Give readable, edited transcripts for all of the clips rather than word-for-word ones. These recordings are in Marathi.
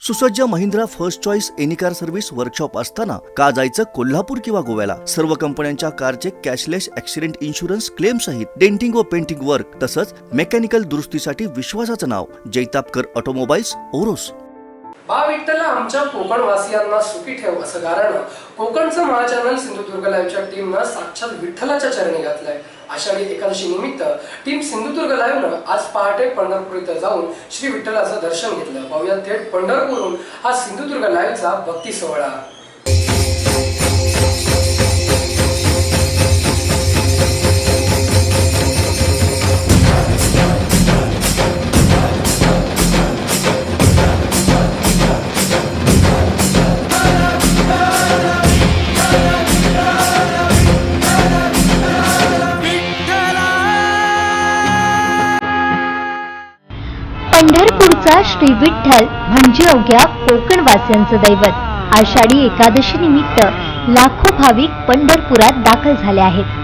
सुसज्ज Mahindra first choice any car service workshop असताना का जायचं कोल्हापूर किंवा गोव्याला? सर्व कंपन्यांच्या कारचे कॅशलेस ऍक्सिडेंट इन्शुरन्स क्लेम सहित डेंटिंग व पेंटिंग वर्क तसंच मेकॅनिकल दुरुस्तीसाठी विश्वासाचं नाव जैतापकर ऑटोमोबाईल्स ओरोस. बा विठ्ठला आमच्या कोकण वासियांना सुखी ठेव असं गाणं कोकणचं महाचॅनल सिंधुदुर्ग लाईव्हच्या टीमनं साक्षात विठ्ठलाच्या चरणी घातलंय. आषाढी एकादशी निमित्त टीम सिंधुदुर्ग लाईव्हनं आज पहाटे पंढरपूर इथं जाऊन श्री विठ्ठलाचं दर्शन घेतलं. पाहूया थेट पंढरपूरहून हा सिंधुदुर्ग लाईव्हचा भक्ती सोहळा. पंढरपूरचा श्री विठ्ठल म्हणजे अवघ्या कोकणवासियांचं दैवत. आषाढी एकादशी निमित्त लाखो भाविक पंढरपुरात दाखल झाले आहेत.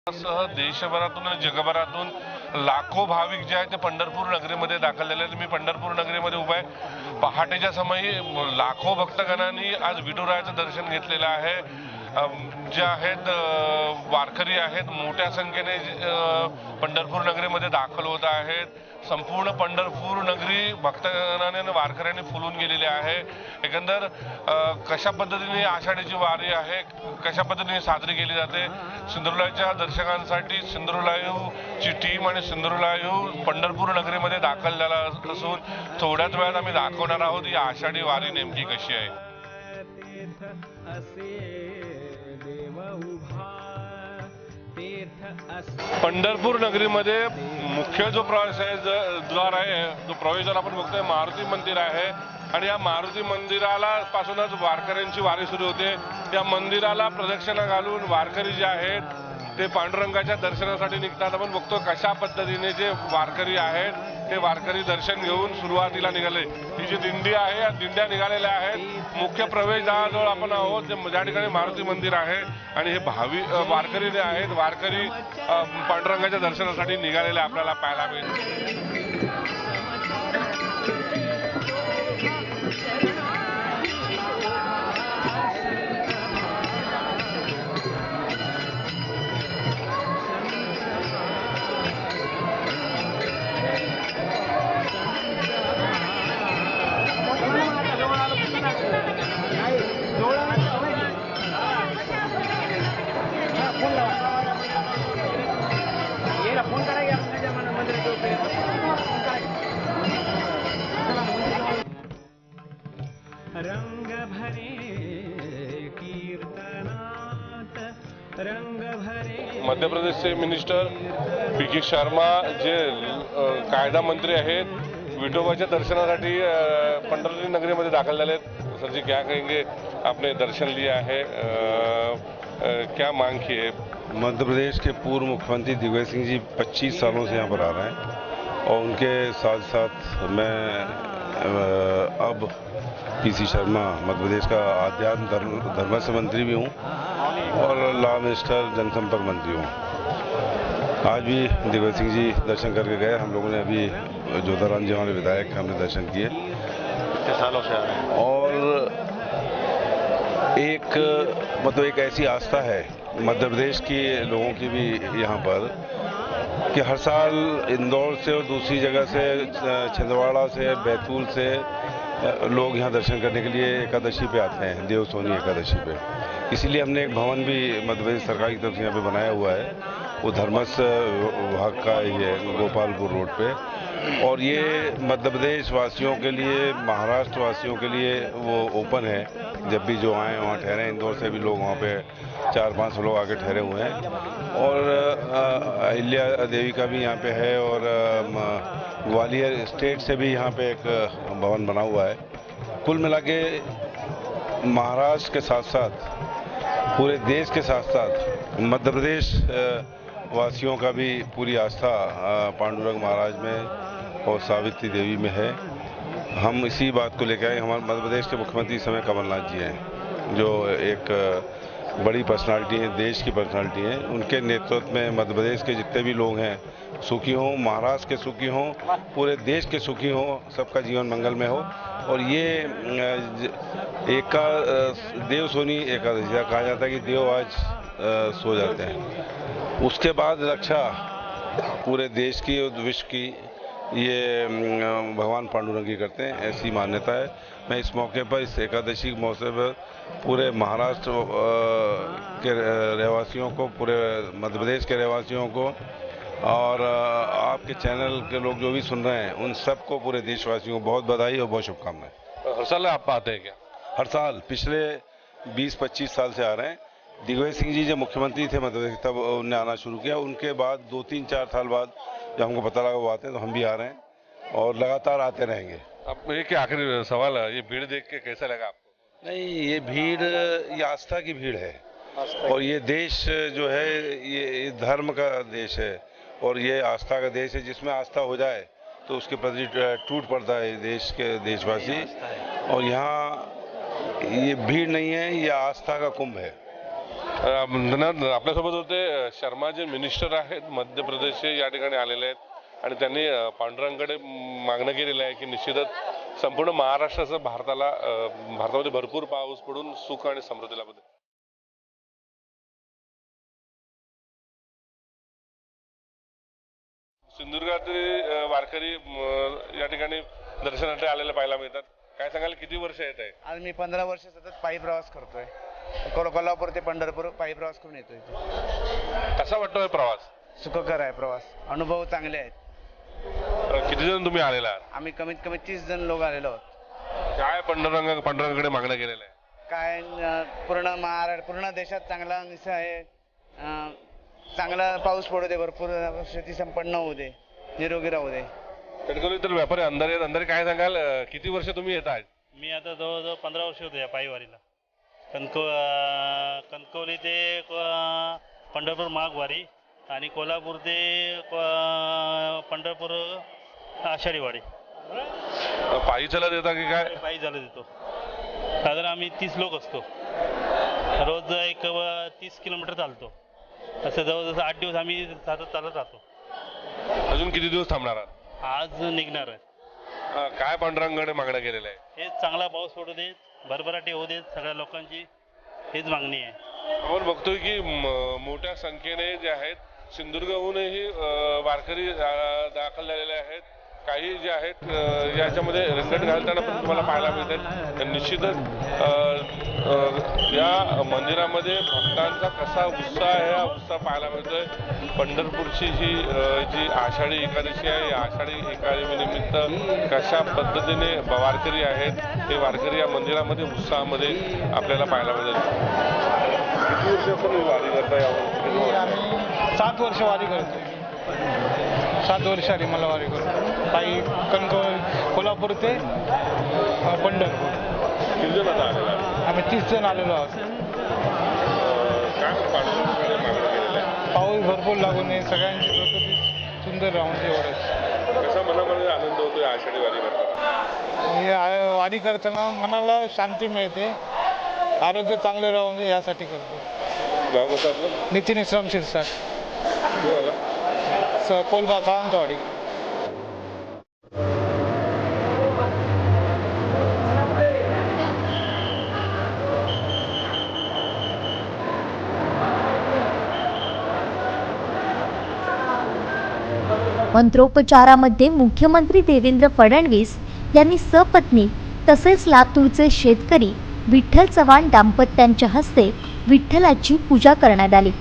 सह देशभरातून आणि जगभरातून लाखो भाविक जे आहेत ते पंढरपूर नगरीमध्ये दाखल झाले आहेत. मी पंढरपूर नगरीमध्ये उभा आहे. पहाटेच्या समयी लाखो भक्तगणांनी आज विठुरायाचं दर्शन घेतलेलं आहे. जे आहेत वारकरी आहेत मोठ्या संख्येने पंढरपूर नगरीमध्ये दाखल होत आहेत. संपूर्ण पंढरपूर नगरी भक्तगणाने आणि वारकऱ्यांनी फुलून गेलेली आहे. एकंदर कशा पद्धतीने आषाढीची वारी आहे, कशा पद्धतीने साजरी केली जाते, सिंधुदुर्गच्या दर्शकांसाठी सिंधुदुर्ग लाईव्हची टीम आणि सिंधुदुर्ग लाईव्ह पंढरपूर नगरीमध्ये दाखल झाला असून थोड्याच वेळात आम्ही दाखवणार आहोत ही आषाढी वारी नेमकी कशी आहे. पंढरपूर नगरीमध्ये मुख्य जो द्वार आहे, जो प्रवेशद्वार आपण बघतोय मारुती मंदिर आहे आणि या मारुती मंदिराला पासूनच वारकऱ्यांची वारी सुरू होते. या मंदिराला प्रदक्षिणा घालून वारकरी जे आहेत ते पांडुरंगाच्या दर्शनासाठी निघतात. आपण बघतो कशा पद्धतीने जे वारकरी आहेत ते वारकरी दर्शन घेऊन सुरुवातीला निघाले. ही जी दिंडी आहे या दिंड्या निघालेल्या आहेत. मुख्य प्रवेशद्वाराजवळ आपण आहोत ज्या ठिकाणी मारुती मंदिर आहे आणि हे वारकरी जे आहेत वारकरी पांडुरंगाच्या दर्शनासाठी निघालेले आपल्याला पाहायला मिळते. मध्य प्रदेशचे मिनिस्टर पी.के. शर्मा जे कायदा मंत्री आहेत विठोबाच्या दर्शनासाठी पंढरपूर नगरीमध्ये दाखल झाले आहेत. सर जी क्या कहेंगे, आपने दर्शन लिया है, क्या मांग की है? मध्य प्रदेश के पूर्व मुख्यमंत्री दिग्विजय सिंह जी 25 सालों से यहाँ पर आ रहे हैं और उनके साथ साथ मैं अब पी.सी. शर्मा मध्य प्रदेश का आध्यात्म धर्मस्व मंत्री भी हूँ और लॉ मिनिस्टर जनसंपर्क मंत्री हूँ. आज भी दिग्विजय सिंह जी दर्शन करके गए. हम लोगों ने अभी ज्योतिराम जी हमारे विधायक हमने दर्शन किए. कितने सालों से आ रहे हैं? और एक ऐसी आस्था है मध्य प्रदेश के लोगों की भी यहाँ पर कि हर साल इंदौर से और दूसरी जगह से छिंदवाड़ा से बैतूल से लोग यहाँ दर्शन करने के लिए एकादशी पे आते हैं, देवसोनी एकादशी पे. इसीलिए हमने एक भवन भी मध्य प्रदेश सरकार की तरफ से यहाँ पे बनाया हुआ है. वो धर्मस्व विभाग का ही है, गोपालपुर रोड पे. और ये मध्य प्रदेश वासियों के लिए, महाराष्ट्र वासियों के लिए वो ओपन है. जब भी जो आए वहाँ ठहरे. इंदौर से भी लोग वहाँ पे 4-5 लोग आके ठहरे हुए हैं. और अहिल्या देवी का भी यहाँ पे है और ग्वालियर स्टेट से भी यहाँ पे एक भवन बना हुआ है. कुल मिला के महाराष्ट्र के साथ साथ पूरे देश के साथ साथ मध्य प्रदेश वासियों का भी पूरी आस्था पांडुरंग महाराज में और सावित्री देवी में है। हम इसी बात को लेकर आए। हमारे मध्य प्रदेश के मुख्यमंत्री इस समय कमलनाथ जी हैं, जो एक बड़ी पर्सनालिटी है, देश की पर्सनालिटी है। उनके नेतृत्व में मध्य प्रदेश के जितने भी लोग हैं सुखी हों, महाराष्ट्र के सुखी हों, पूरे देश के सुखी हों, सबका जीवन मंगल में हो। और ये देव सोनी एकादशी कहा जाता है कि देव आज सो जाते हैं। उसके बाद रक्षा पूरे देश की और विश्व की ये भगवान पांडुरंग ही करते हैं, ऐसी मान्यता है। मैं इस मौके पर, इस एकादशी के मौके पर पूरे महाराष्ट्र के रहवासियों को, पूरे मध्य प्रदेश के रहवासियों को और आपके चैनल के लोग जो भी सुन रहे हैं उन सबको, पूरे देशवासियों को बहुत बधाई और बहुत शुभकामनाएं। हर साल आप आते हैं क्या? हर साल पिछले 20-25 साल से आ रहे हैं। दिग्विजय सिंह जी जब मुख्यमंत्री थे मध्य प्रदेश, तब उन्होंने आना शुरू किया। उनके बाद 2-3-4 साल बाद जब हमको पता लगा वो आते हैं, तो हम भी आ रहे हैं और लगातार आते रहेंगे। अब एक आखिरी सवाल है, ये भीड़ देख के कैसा लगा आपको? नहीं, ये भीड़, ये आस्था की भीड़ है। और ये देश जो है ये धर्म का देश है और ये आस्था का देश है। जिसमें आस्था हो जाए तो उसके प्रति टूट पड़ता है देश के देशवासी। और यहाँ ये भीड नाही आहे, ये आस्था का कुंभ है। धन्यवाद. आपल्यासोबत होते शर्मा जे मिनिस्टर आहेत मध्य प्रदेशचे, या ठिकाणी आलेले आहेत आणि त्यांनी पांडुरंगाकडे मागणं केलेलं आहे की निश्चितच संपूर्ण महाराष्ट्राचं भारतामध्ये भरपूर पाऊस पडून सुख आणि समृद्धी लाभू दे. सिंधुदुर्गातील वारकरी या ठिकाणी दर्शनासाठी आलेले पाहायला मिळतात. काय सांगाल, किती वर्ष येत आहे? आज मी 15 वर्ष सतत पायी प्रवास करतोय. कोल्हापूर ते पंढरपूर पायी प्रवास करून येतोय. कसा वाटतोय प्रवास? सुखकर आहे प्रवास, अनुभव चांगले आहेत. किती जण तुम्ही आलेला आहात? आम्ही कमीत कमी 30 जण लोक आलेलो आहोत. काय पांडुरंगाकडे मागणं केलेलं आहे? काय पूर्ण महाराष्ट्र, पूर्ण देशात चांगला निसर्ग आहे, चांगला पाऊस पडू दे, भरपूर शेती संपन्न होऊ दे, निरोगी राहू दे. कणकवली तर व्यापारी अंधारे काय सांगाल, किती वर्ष तुम्ही येत आहेत? मी आता जवळजवळ 15 वर्ष होते या पायीवारीला. कणकवली ते पंढरपूर माघवारी आणि कोल्हापूर ते पंढरपूर आषाढी वाडी. पायी चालत येता की काय? पायी चालत येतो. साधारण आम्ही 30 लोक असतो. रोज एक 30 किलोमीटर चालतो. असं जवळजवळ 8 दिवस आम्ही चालत राहतो. अजून किती दिवस थांबणार आहात? आज निघणार आहे. काय पांडुरंगाकडे मागणं केलेलं आहे? हेच चांगला पाऊस पडू देत, भरभराटी होऊ देत, सगळ्या लोकांची हेच मागणी आहे. आपण बघतोय की मोठ्या संख्येने जे आहेत सिंधुदुर्गहूनही वारकरी दाखल झालेले आहेत. काही जे आहेत याच्यामध्ये रंगत घालताना पण तुम्हाला पाहायला मिळतात. निश्चितच या मंदिरामध्ये भक्तांचा कसा उत्साह आहे, हा उत्साह पाहायला मिळतोय. पंढरपूरची ही जी आषाढी एकादशी आहे, या आषाढी एकादशी निमित्त कशा पद्धतीने वारकरी आहेत, ते वारकरी या मंदिरामध्ये उत्साहामध्ये आपल्याला पाहायला मिळतात. किती वर्ष आपण वारी करता यावर? 7 वर्ष वारी करतो. 7 वर्ष आली मला वारी करतो. पायी कोल्हापूर ते पंढरपूर. किती जण आता आलेला आहे? आम्ही 30 जण आलेलो आहोत. काय पांडुरंगाकडे मागणं केलेलं आहे? पाऊस भरपूर लागून नये, सगळ्यांची प्रकृती सुंदर राहून एवढंच. कसा मनामध्ये आनंद होतोय आषाढी वारी करताना? हे वारी करताना मनाला शांती मिळते, आरोग्य चांगलं राहून यासाठी करतो. गाव कसं आपलं? नितीन इस्लाम शिरसाट, कोलबा सावंतवाडी. मंत्रोपचारामध्ये मुख्यमंत्री देवेंद्र फडणवीस यांनी सपत्नीक तसेच लातूरचे शेतकरी विठ्ठल चव्हाण दाम्पत्यांच्या हस्ते विठ्ठलाची पूजा करण्यात आली.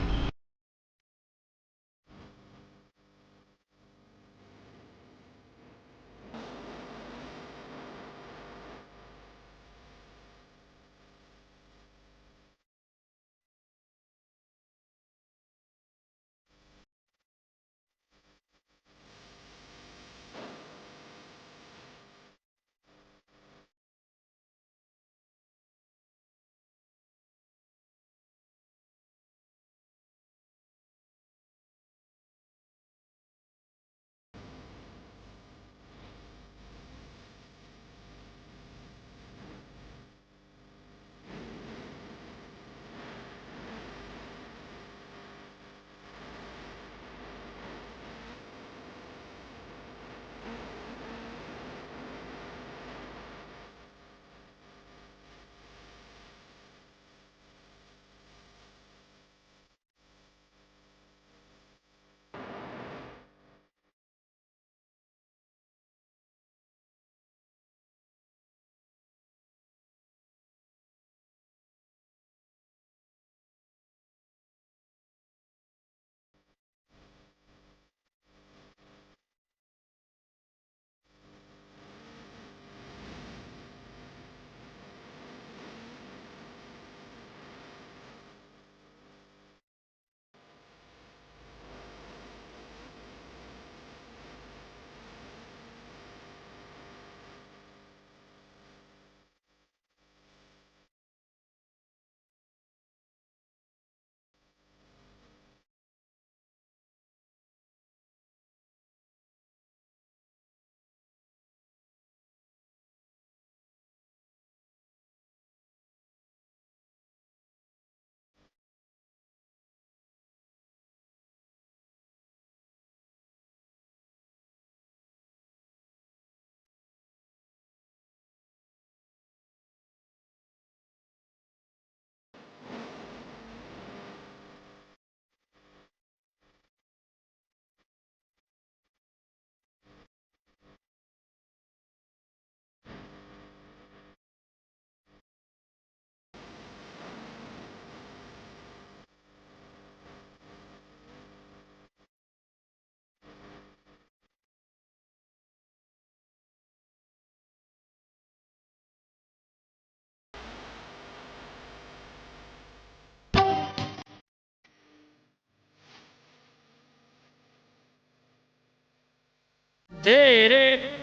तेरे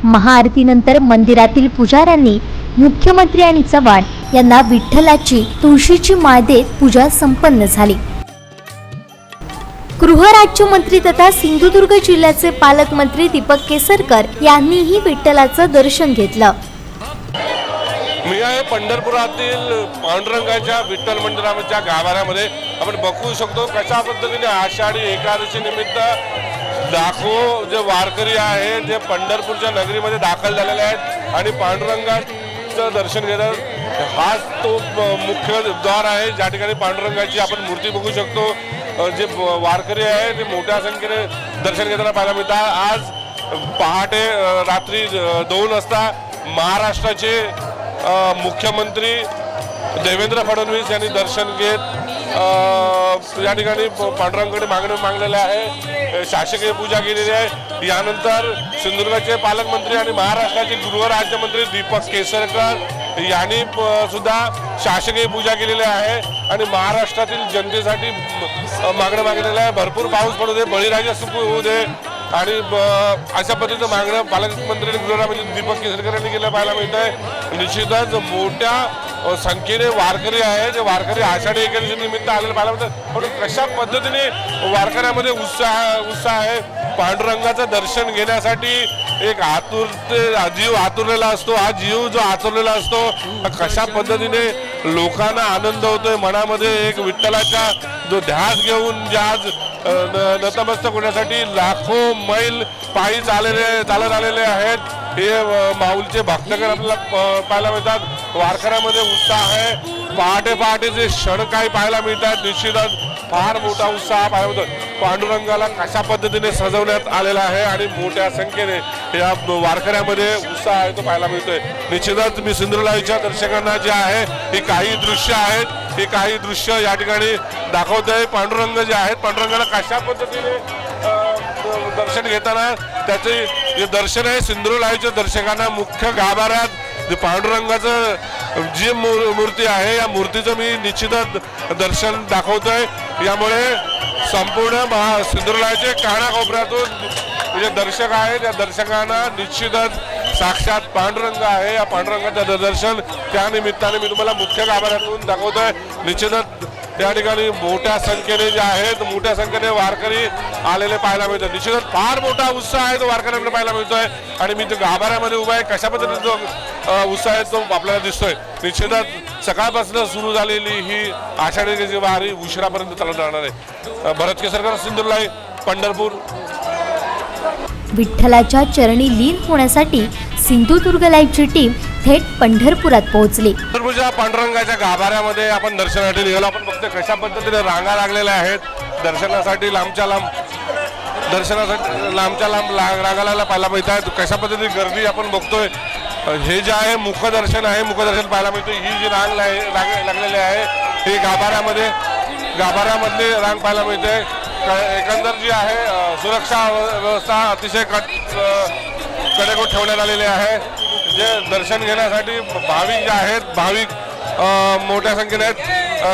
महाआरतीनंतर मंदिरातील पुजाऱ्यांनी मुख्यमंत्री आणि चव्हाण यांना विठ्ठलाची तुळशीची माळ देत पूजा संपन्न झाली. गृहराज्यमंत्री तथा सिंधुदुर्ग जिल्ह्याचे पालकमंत्री दीपक केसरकर यांनीही विठ्ठलाचं दर्शन घेतलं. मी आहे पंढरपुरातील पांडुरंगाच्या विठ्ठल मंदिराच्या गाभाऱ्यामध्ये. आपण बघू शकतो कशा पद्धतीने आषाढी एकादशी निमित्त लाखो जे वारकरी आहेत जे पंढरपूरच्या नगरीमध्ये दाखल झालेले आहेत आणि पांडुरंगाचं दर्शन घेतात. हाच तो मुख्य द्वार आहे ज्या ठिकाणी पांडुरंगाची आपण मूर्ती बघू शकतो. जे वारकरी आहे ते मोठ्या संख्येने दर्शन घेताना पाहायला मिळतात. आज पहाटे रात्री 2 वाजता महाराष्ट्राचे मुख्यमंत्री देवेंद्र फडणवीस यांनी दर्शन घेत या ठिकाणी पांडुरंगाकडे मागलेले आहे. शासकीय पूजा केलेली आहे. यानंतर सिंधुदुर्गाचे पालकमंत्री आणि महाराष्ट्राचे गृहराज्यमंत्री दीपक केसरकर यांनी सुद्धा शासकीय पूजा केलेली आहे आणि महाराष्ट्रातील जनतेसाठी मागणं मागलेलं आहे. भरपूर पाऊस पडू दे, बळीराजा सुख होऊ दे आणि अशा पद्धतीचं मागणं पालकमंत्री आणि गृहराज्यमंत्री दीपक केसरकर यांनी केलं पाहायला मिळत आहे. निश्चितच मोठ्या संख्येने वारकरी आहे जे वारकरी आषाढी एकादशी निमित्त आलेले पाहायला मिळतात. पण कशा पद्धतीने वारकऱ्यामध्ये उत्साह आहे. पांडुरंगाचं दर्शन घेण्यासाठी एक जीव आतुरलेला असतो. हा जीव जो आतुरलेला असतो कशा पद्धतीने लोकांना आनंद होतोय मनामध्ये. एक विठ्ठलाचा जो ध्यास घेऊन जे आज नतमस्तक होण्यासाठी लाखो मैल पायी चालत आलेले आहेत. हे माऊलीचे भक्तगण आपल्याला पाहायला मिळतात. वारकऱ्यामध्ये उत्साह आहे. पहाटेचे क्षण काही पाहायला मिळतात. निश्चितच फार मोठा उत्साह पाहायला मिळतो. पांडुरंगाला कशा पद्धतीने सजवण्यात आलेला आहे आणि मोठ्या संख्येने या वारकऱ्यामध्ये उत्साह आहे तो पाहायला मिळतोय. निश्चितच मी सिंधुदुर्गच्या दर्शकांना जे आहे हे काही दृश्य आहेत हे काही दृश्य या ठिकाणी दाखवतंय. पांडुरंग जे आहेत पांडुरंगाला कशा पद्धतीने दर्शन घेताना त्याचे जे दर्शन आहे सिंधुदुर्गच्या दर्शकांना मुख्य गाभाऱ्यात जे पांडुरंगाचं जी मूर्ती आहे या मूर्तीचं मी निश्चितच दर्शन दाखवतोय. यामुळे संपूर्ण सिंधुदुर्गचे कानाकोपऱ्यातून जे दर्शक आहेत या दर्शकांना निश्चितच साक्षात पांडुरंग आहे या पांडुरंगाचं दर्शन त्या निमित्ताने मी तुम्हाला मुख्य गाभाऱ्यातून दाखवतोय. निश्चितच त्या ठिकाणी मोठ्या संख्येने जे आहेत मोठ्या संख्येने वारकरी आलेले पाहायला मिळतात. निश्चितच फार मोठा उत्साह आहे तो वारकऱ्यांकडे पाहायला मिळतोय आणि मी तो गाभाऱ्यामध्ये उभा आहे. कशा पद्धतीने जो उत्साह आहे तो आपल्याला दिसतोय. निश्चितच सकाळपासून सुरू झालेली ही आषाढीची वारी उशिरापर्यंत चालत राहणार आहे. भरत केसरकर, सिंधुदुर्ग, पंढरपूर. विठ्ठलाच्या चरणी लीन होण्यासाठी सिंधुदुर्ग लाईव्हची टीम थेट पंढरपुरात पोहोचली. पंढरपूरच्या पांडुरंगाच्या गाभाऱ्यामध्ये आपण दर्शनासाठी निघालो. आपण बघतोय कशा पद्धतीने रांगा लागलेल्या आहेत दर्शनासाठी. लांबच्या लांब रांगा लागल्या पाहायला मिळत आहेत. कशा पद्धतीने गर्दी आपण बघतोय. हे जे आहे मुखदर्शन आहे मुखदर्शन पाहायला मिळतं. ही जी रांग लागलेली आहे ही गाभाऱ्यामधली रांग पाहायला मिळते. एकंदर जी आहे सुरक्षा व्यवस्था अतिशय कडेकोट ठेवण्यात आलेली आहे. जे दर्शन घेण्यासाठी भाविक जे आहेत मोठ्या संख्येने आहेत.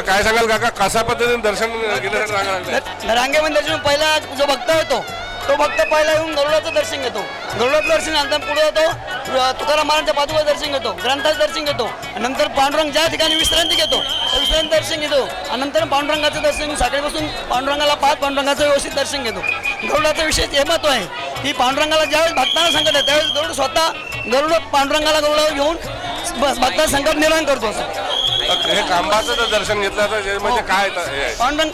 काय सांगाल काका कशा पद्धतीने दर्शन घेण्यासाठी रांगा लागल्या? रांगेमध्ये दर्शन पहिला जो भक्त होतो तो भक्त पहिला येऊन गरुडाचं दर्शन घेतो. गरुडाचं दर्शन नंतर पुढे येतो तुकाराम महाराजांच्या पादुकाचं दर्शन घेतो. ग्रंथाचं दर्शन घेतो. नंतर पांडुरंग ज्या ठिकाणी विश्रांती घेतो विश्रांती दर्शन घेतो आणि नंतर पांडुरंगाचं दर्शन साखळीपासून पांडुरंगाला पाहत पांडुरंगाचं व्यवस्थित दर्शन घेतो. गरुडाचा विशेष हे महत्व आहे की पांडुरंगाला ज्यावेळेस भक्तांना संकट आहे त्यावेळेस गरुड स्वतः पांडुरंगाला गरुडावर घेऊन भक्तांना संकट निर्माण करतो. हे खांबाचं दर्शन घेतलं म्हणजे काय पांडुरंग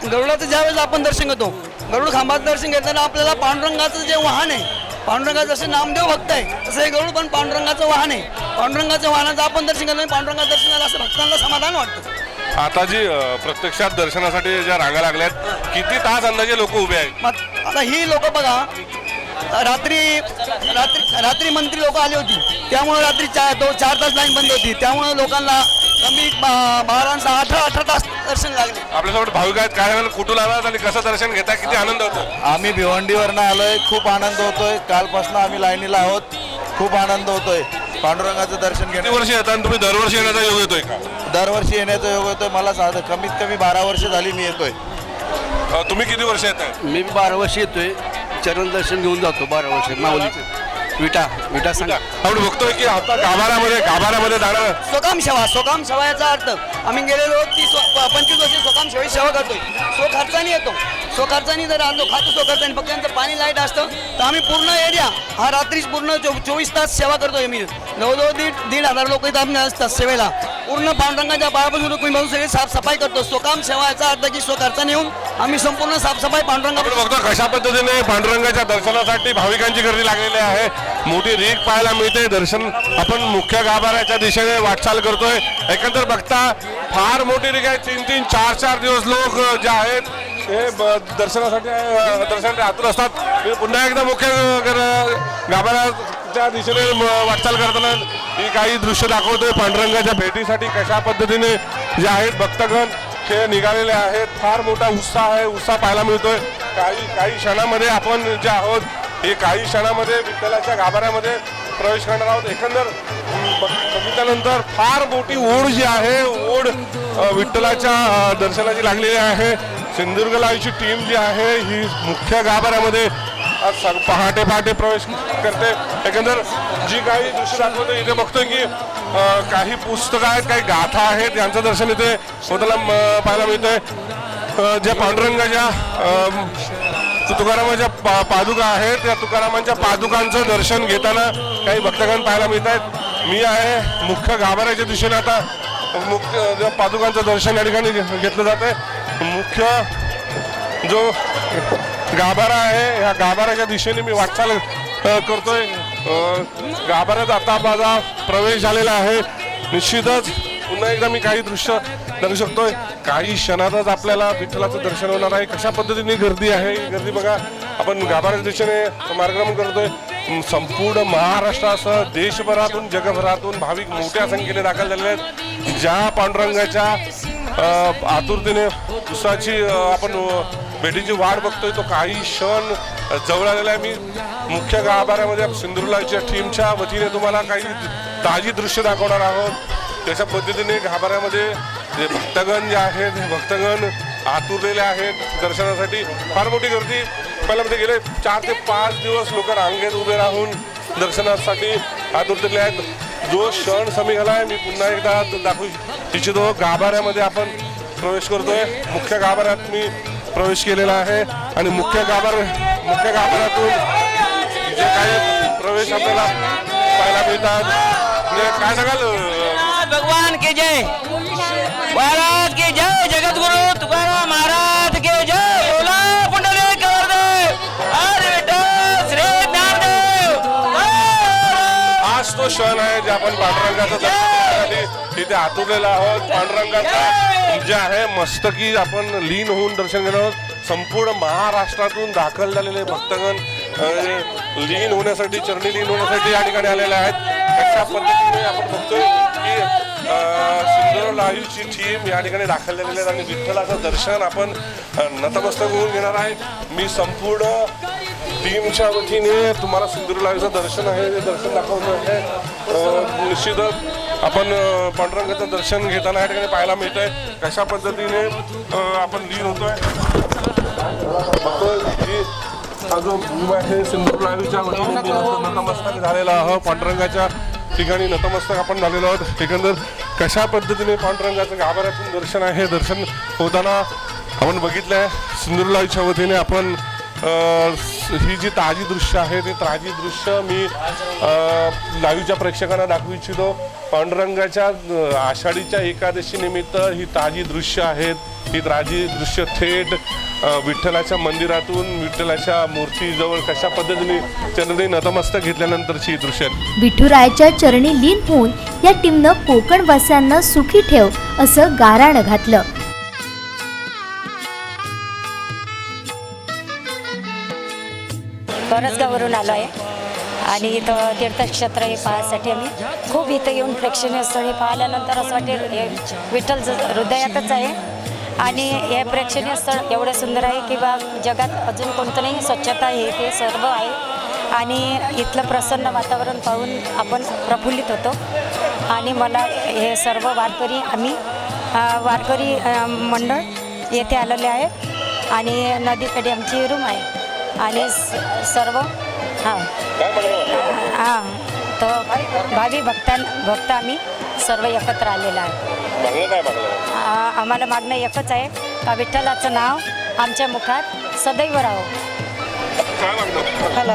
गरुडाचं ज्यावेळेस आपण दर्शन घेतो गरुड खांबाचं दर्शन घेताना आपल्याला पांडुरंगाचं जे वाहन आहे पांडुरंगाचं जसं नामदेव भक्त आहे तसं हे गरुड पण पांडुरंगाचं वाहन आहे. पांडुरंगाच्या वाहनाचं आपण दर्शन घेतलं पांडुरंगाचं दर्शन झालं असं भक्तांना समाधान वाटतं. आता जी प्रत्यक्षात दर्शनासाठी ज्या रांगा लागल्यात किती तास अंदाजे लोक उभे आहेत? आता ही लोक बघा रात्री मंत्री लोक आली होती, त्यामुळे रात्री 4 तास लाईन बंद होती, त्यामुळे लोकांना कमी 12-18 तास दर्शन लागले. आपल्यासोबत भाविक आहेत, काय वेळेला कुठून आलात आणि कसं दर्शन घेता, किती आनंद होतो? आम्ही भिवंडीवरनं आलोय, खूप आनंद होतोय. कालपासून आम्ही लाईनीला आहोत, खूप आनंद होतोय. पांडुरंगाचं दर्शन किती घेणे वर्ष येतात आणि तुम्ही दरवर्षी येण्याचा योग येतोय का? दरवर्षी येण्याचा योग होतोय. मला साधं कमीत कमी 12 वर्ष झाली मी येतोय. तुम्ही किती वर्ष येत आहे? मी 12 वर्ष येतोय. चरण दर्शन घेऊन जातो 12 वर्ष माऊलीचे. विटा सांगा. आपण बघतोय की आता गाभाऱ्यामध्ये जाणार सोकाम सेवा याचा अर्थ आम्ही गेलेलो 25 वर्ष सोकाम सेवा करतोय. स्वखर्चाने येतो, स्वखर्चाने जर आलो खातो स्वखर्चाने, फक्त त्यांचं पाणी लाईट असतं तर आम्ही पूर्ण एरिया हा रात्रीच पूर्ण 24 तास सेवा करतोय. मी जवळजवळ 1,500 लोक इथं आम्ही असतात सेवेला. पूर्ण पांडुरंगाच्या बाळापासून रुक्मिणीपासून सगळी साफसफाई करतो. सोकाम सेवा याचा अर्थ की स्वखर्चाने येऊन आम्ही संपूर्ण साफसफाई पांडुरंगा बघतो कशा पद्धतीने पांडुरंगाच्या दर्शनासाठी भाविकांची गर्दी लागलेली आहे. मोठी रीक पाहायला मिळते. दर्शन आपण मुख्य गाभाऱ्याच्या दिशेने वाटचाल करतोय. एकंदर बघता फार मोठी रीक आहे. 3-3, 4-4 दिवस लोक जे आहेत हे दर्शनासाठी आतुर असतात. पुन्हा एकदा मुख्य गाभाऱ्याच्या दिशेने वाटचाल करताना ही काही दृश्य दाखवतोय पांडुरंगाच्या भेटीसाठी कशा पद्धतीने जे आहेत भक्तगण हे निघालेले आहेत. फार मोठा उत्साह पाहायला मिळतोय. काही क्षणामध्ये आपण जे आहोत हे काही क्षणामध्ये विठ्ठलाच्या गाभाऱ्यामध्ये प्रवेश करणार आहोत. एकंदर बघितल्यानंतर फार मोठी ओढ जी आहे, ओढ विठ्ठलाच्या दर्शनाची लागलेली आहे. सिंधुदुर्ग लाईव्हची टीम जी आहे ही मुख्य गाभाऱ्यामध्ये आज पहाटे प्रवेश करते. एकंदर जी काही दृश्य दाखवतो इथे बघतोय की काही पुस्तकं आहेत, काही गाथा आहेत, यांचं दर्शन इथे होताना पाहायला मिळतंय. ज्या पांडुरंगाच्या तुकारामाच्या पादुका आहेत, त्या तुकारामांच्या पादुकांचं दर्शन घेताना काही भक्तगण पाहायला मिळत आहेत. मी आहे मुख्य गाभाऱ्याच्या दिशेने. आता मुख्य पादुकांचं दर्शन या ठिकाणी घेतलं जात आहे. मुख्य जो गाभारा आहे या गाभाऱ्याच्या दिशेने मी वाटचाल करतोय. गाभाऱ्यात आता माझा प्रवेश झालेला आहे. निश्चितच पुन्हा एकदा मी काही दृश्य दाखवू शकतोय. काही क्षणातच आपल्याला विठ्ठलाचं दर्शन होणार आहे. कशा पद्धतीने गर्दी आहे, गर्दी बघा. आपण गाभाऱ्याच्या दिशेने मार्गक्रमण करतोय. संपूर्ण महाराष्ट्रासह देशभरातून जगभरातून भाविक मोठ्या संख्येने दाखल झालेले आहेत. ज्या पांडुरंगाच्या आतुरतेने उत्साहाची आपण भेटीची वाट बघतोय तो काही क्षण जवळ आलेला आहे. मी मुख्य गाभाऱ्यामध्ये सिंधुदुर्गच्या टीमच्या वतीने तुम्हाला काही ताजी दृश्य दाखवणार आहोत. त्याच्या पद्धतीने गाभाऱ्यामध्ये जे भक्तगण जे आहेत हे भक्तगण आतुरलेले आहेत दर्शनासाठी. फार मोठी गर्दी पहिल्यामध्ये गेले 4 ते 5 दिवस लोक रांगेत उभे राहून दर्शनासाठी आतुरलेले आहेत. जो क्षण समीप आहे मी पुन्हा एकदा दाखवू इच्छितो. गाभाऱ्यामध्ये आपण प्रवेश करतोय. मुख्य गाभाऱ्यात मी प्रवेश केलेला आहे आणि मुख्य गाभाऱ्यातून जे काही प्रवेश आपल्याला पाहायला मिळतात. काय सांगाल? भगवान के जय, महाराज के जय, जगद्गुरु तुकाराम महाराज के जय. बोला पुंडलिक वरदेव, हरी विठ्ठल श्री ज्ञानदेव. आज तो क्षण आहे जे आपण पांडुरंगाचं दर्शनासाठी तिथे आतुरलेला आहोत. पांडुरंगाचा जे आहे मस्तकी आपण लीन होऊन दर्शन घेणार आहोत. संपूर्ण महाराष्ट्रातून दाखल झालेले भक्तगण लीन होण्यासाठी, चरणी लीन होण्यासाठी या ठिकाणी आलेले आहेत. अशा पद्धतीने आपण बघतोय की सिंधुदुर्ग लाईव्हची टीम या ठिकाणी दाखल झालेली आहे आणि विठ्ठलाचं दर्शन आपण नतमस्तक होऊन घेणार आहे. मी संपूर्ण टीमच्या वतीने तुम्हाला सिंधुदुर्ग लाईव्हचं दर्शन आहे ते दर्शन दाखवतो आहे. निश्चितच आपण पांडुरंगाचं दर्शन घेताना या ठिकाणी पाहायला मिळत आहे कशा पद्धतीने आपण लीन होतोय. बघतोय की हा जो व्ह्यू आहे सिंधुदुर्ग लाईव्हच्या वतीने नतमस्तक झालेला आहोत. पांडुरंगाच्या ठिकाणी नतमस्तक आपण झालेलो आहोत. एकंदर कशा पद्धतीने पांडुरंगाचं गाभाऱ्यातून दर्शन आहे, दर्शन होताना आपण बघितलं आहे. सिंधुदुर्ग लाईव्हच्या वतीने आपण ही जी ताजी दृश्य आहे ते ताजी दृश्य मी लाईव्हच्या प्रेक्षकांना दाखवू इच्छितो. पांडुरंगाच्या आषाढीच्या एकादशी निमित्त ही ताजी दृश्य आहेत. ही ताजी दृश्य थेट विठ्ठलाच्या मंदिरातून विठ्ठलाच्या मूर्तीजवळ कशा पद्धतीने चरणी नतमस्तक घेतल्यानंतरची दृश्य आहेत. विठुरायाच्या चरणी लीन होऊन या टीमनं कोकणवासियांना सुखी ठेव असं गाराणं घातलं. करसगाववरून आलो आहे आणि इथं तीर्थक्षेत्र हे पाहण्यासाठी आम्ही खूप इथं येऊन प्रेक्षणीय स्थळे पाहिल्यानंतर असं वाटेल हे विठ्ठल हृदयातच आहे आणि हे प्रेक्षणीय स्थळ एवढं सुंदर आहे की बा जगात अजून कोणतं नाही, स्वच्छता हे ते सर्व आहे आणि इथलं प्रसन्न वातावरण पाहून आपण प्रफुल्लित होतो आणि मला हे सर्व वारकरी मंडळ येथे आलेले आहेत आणि नदीकडे आमची रूम आहे आणि सर्व तर भावी भक्त आम्ही सर्व एकत्र आलेलो आहे. आम्हाला मागणं एकच आहे का विठ्ठलाचं नाव आमच्या मुखात सदैव राहो. हॅलो,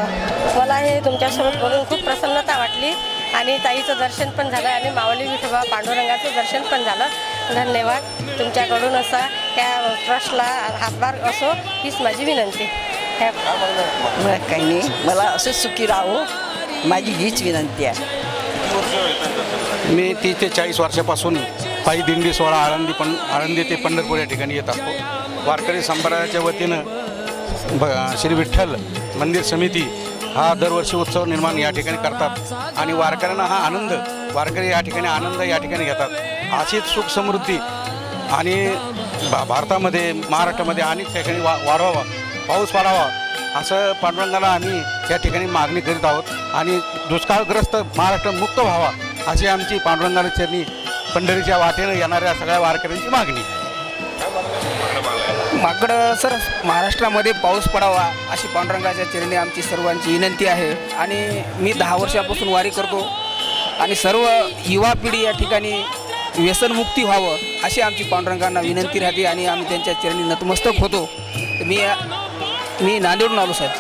मला हे तुमच्यासोबत बोलून खूप प्रसन्नता वाटली आणि ताईचं दर्शन पण झालं आणि माऊली विठोबा पांडुरंगाचं दर्शन पण झालं. धन्यवाद. तुमच्याकडून असा त्या ट्रस्टला हातभार असो हीच माझी विनंती. काही नाही, मला असंच सुखी राहो माझी हीच विनंती आहे. मी 30 ते 40 वर्षापासून पायी दिंडी सोहळा आळंदी ते पंढरपूर या ठिकाणी येत असतो. वारकरी संप्रदायाच्या वतीनं श्री विठ्ठल मंदिर समिती हा दरवर्षी उत्सव निर्माण या ठिकाणी करतात आणि वारकऱ्यांना हा आनंद, वारकरी या ठिकाणी आनंद या ठिकाणी घेतात. अशीच सुख समृद्धी आणि भारतामध्ये महाराष्ट्रामध्ये अनेक ठिकाणी वाढवावा, पाऊस पडावा असं पांडुरंगाला आम्ही या ठिकाणी मागणी करीत आहोत आणि दुष्काळग्रस्त महाराष्ट्र मुक्त व्हावा अशी आमची पांडुरंगाच्या चरणी पंढरीच्या वाटेनं येणाऱ्या सगळ्या वारकऱ्यांची मागणी. माकडं सर महाराष्ट्रामध्ये पाऊस पडावा अशी पांडुरंगाच्या चरणी आमची सर्वांची विनंती आहे आणि मी 10 वर्षापासून वारी करतो आणि सर्व युवा पिढी या ठिकाणी व्यसनमुक्ती व्हावं अशी आमची पांडुरंगांना विनंती राहते आणि आम्ही त्यांच्या चरणी नतमस्तक होतो. मी नांदेडून आलो साहेब.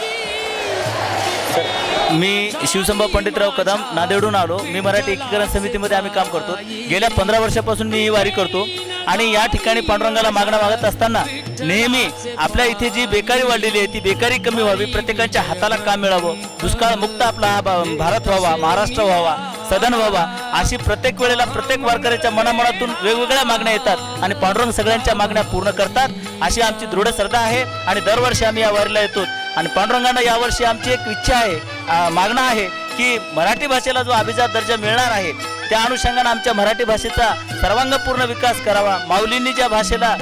मी शिवसंभा पंडितराव कदम नांदेडून आलो. मी मराठी एकीकरण समितीमध्ये आम्ही काम करतो. गेल्या 15 वर्षापासून मी ही वारी करतो आणि या ठिकाणी पांडुरंगाला मागणं मागत असताना नेहमी आपल्या इथे जी बेकारी वाढलेली आहे ती बेकारी कमी व्हावी, प्रत्येकाच्या हाताला काम मिळावं, दुष्काळ मुक्त आपला हा भारत व्हावा, महाराष्ट्र व्हावा, सदन व्हावा अशी प्रत्येक वेळेला प्रत्येक वारकऱ्याच्या मनामनातून वेगवेगळ्या मागण्या येतात आणि पांडुरंग सगळ्यांच्या मागण्या पूर्ण करतात अशी आमची दृढ श्रद्धा आहे आणि दरवर्षी आम्ही या वारीला येतो. आणि पांडुरंगांना यावर्षी आमची एक इच्छा आहे, मागणं आहे की मराठी भाषेला जो अभिजात दर्जा मिळणार आहे त्या अनुषंगाने आमच्या मराठी भाषेचा सर्वांगपूर्ण विकास करावा. माऊलींनी ज्या भाषेला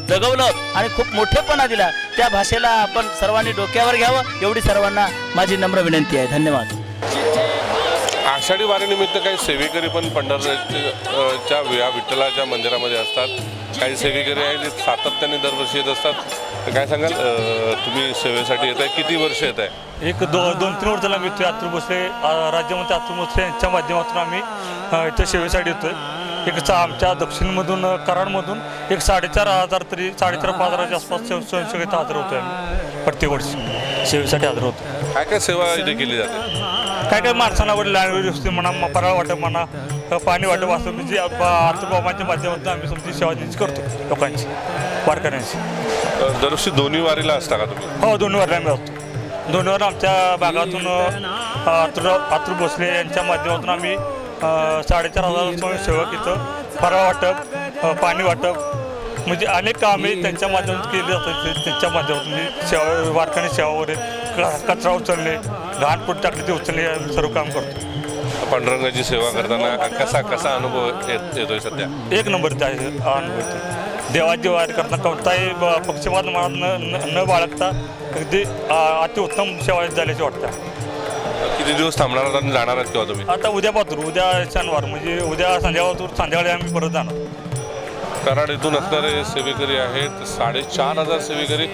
जगवलं आणि खूप मोठेपणा दिला त्या भाषेला आपण सर्वांनी डोक्यावर घ्यावं एवढी सर्वांना माझी नम्र विनंती आहे. धन्यवाद. आषाढी वारीनिमित्त काही सेवेकरी पण पंढरपूरच्या या विठ्ठलाच्या मंदिरामध्ये असतात. काही सेवेकरी आहेत जे सातत्याने दरवर्षी येत असतात. तर काय सांगाल, तुम्ही सेवेसाठी येत आहे, किती वर्ष येत आहे? एक 2-3 वर्षाला आम्ही येतो. अतुल भोसले राज्यमंत्री अतुल भोसले यांच्या माध्यमातून आम्ही इथं सेवेसाठी येतो आहे. एक आमच्या दक्षिणमधून कराडमधून एक 4,500 तरी 4,500-5,000च्या आसपास स्वयंसेवक इथं हजर होतो आहे. प्रत्येक वर्षी सेवेसाठी हजर होतो. काय काय सेवा इथे केली जाते? काय माणसांना वडील व्यवस्थित म्हणा, फराळ वाटप म्हणा, पाणी वाटप असं म्हणजे आतुबाबांच्या माध्यमातून आम्ही तुमची सेवा करतो लोकांची, वारकऱ्यांची. दरवर्षी दोन्ही वारीला असता का तुम्ही? हो, दोन्ही वारीला आम्ही असतो. दोन्ही वार आमच्या भागातून अतुल भोसले यांच्या माध्यमातून आम्ही 4,500 स्वयंसेवक इथं फराळ वाटप, पाणी वाटप म्हणजे अनेक कामे त्यांच्या माध्यमातून केली जातात. त्यांच्या माध्यमातून सेवा, वारकरी सेवा वगैरे, कचरा उचलणे, घाणपूट टाकले ते उचलणे सर्व काम करतो. पांडुरंगाची सेवा करताना कसा अनुभव येतोय सध्या? एक नंबर आहे अनुभव येतो. देवाची वारी करताना कोणताही पक्षपात मनात न बाळगता अगदी अतिउत्तम सेवा झाल्याची वाटतं. किती दिवस थांबणार आणि जाणार आहेत किंवा तुम्ही? आता उद्यापासून, उद्या शनिवार म्हणजे उद्या संध्याकाळी आम्ही परत जाणार. कराड येथून असणारे सेवेकरी आहेत 4,500 सेवेकरी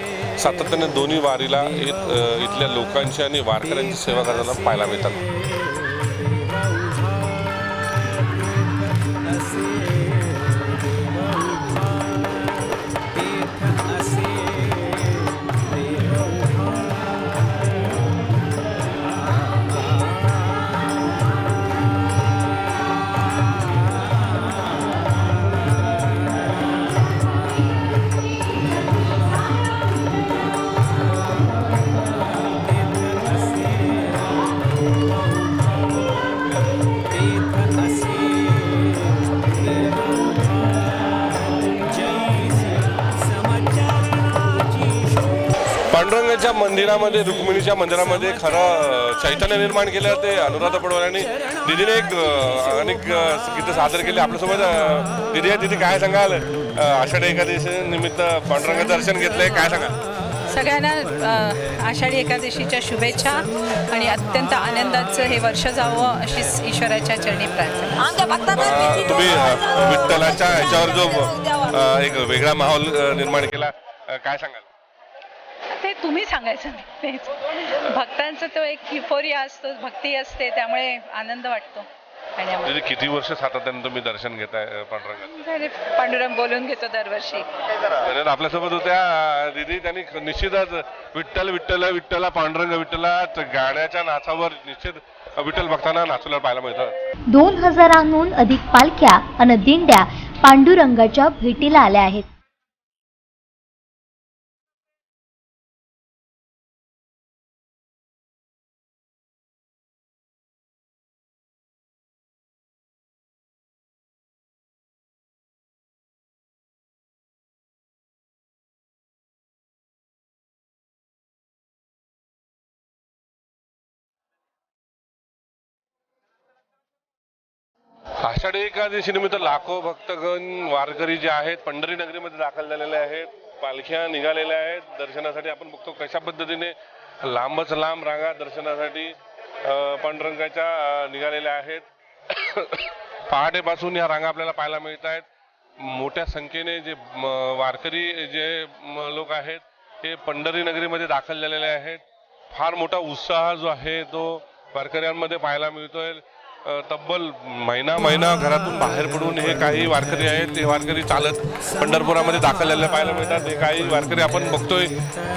सातत्याने दोन्ही वारीला इथल्या लोकांची आणि वारकऱ्यांची सेवा करताना पाहायला मिळतात. पांडुरंगाच्या मंदिरामध्ये, रुक्मिणीच्या मंदिरामध्ये खरं चैतन्य निर्माण केलं ते अनुराधा पडवळ आणि दीदीने अनेक गीतं सादर केली आपल्यासोबत. दीदी आहे, दीदी काय सांगाल? आषाढी एकादशी निमित्त पांडुरंगाचं दर्शन घेतलंय, काय सांगाल? सगळ्यांना आषाढी एकादशीच्या शुभेच्छा आणि अत्यंत आनंदाचं हे वर्ष जावं अशीच ईश्वराच्या चरणी प्रार्थना. तुम्ही विठ्ठलाच्या ह्याच्यावर जो एक वेगळा माहोल निर्माण केला, काय सांगाल? ते तुम्ही सांगायचं नाही. भक्तांचं तो एक युफोरिया असतो, भक्ती असते, त्यामुळे आनंद वाटतो. आणि दीदी किती वर्ष सातत्याने तुम्ही दर्शन घेताय पांडुरंगाचं? पांडुरंग बोलून घेतो दरवर्षी. आपल्यासोबत होत्या दीदी, त्यांनी निश्चितच विठ्ठल विठ्ठल विठ्ठला पांडुरंग विठ्ठला गाण्याच्या नाचावर निश्चित विठ्ठल भक्तांना नाचवला पाहायला मिळतं. 2000 अधिक पालख्या आणि दिंड्या पांडुरंगाच्या भेटीला आल्या आहेत. आषाढी एकादशी निमित्त लाखो भक्तगण वारकरी जे आहेत पंढरी नगरीमध्ये दाखल झालेले आहेत. पालख्या निघालेल्या आहेत दर्शनासाठी. आपण बघतो कशा पद्धतीने लांबच लांब रांगा दर्शनासाठी पांडुरंगाच्या निघालेल्या आहेत. पहाटेपासून या रांगा आपल्याला पाहायला मिळत आहेत. मोठ्या संख्येने जे वारकरी जे लोक आहेत हे पंढरी नगरीमध्ये दाखल झालेले आहेत. फार मोठा उत्साह जो आहे तो वारकऱ्यांमध्ये पाहायला मिळतोय. तब्बल महिना घरातून बाहेर पडून हे काही वारकरी आहेत ते वारकरी चालत पंढरपुरामध्ये दाखल झालेले पाहायला मिळतात. हे काही वारकरी आपण बघतोय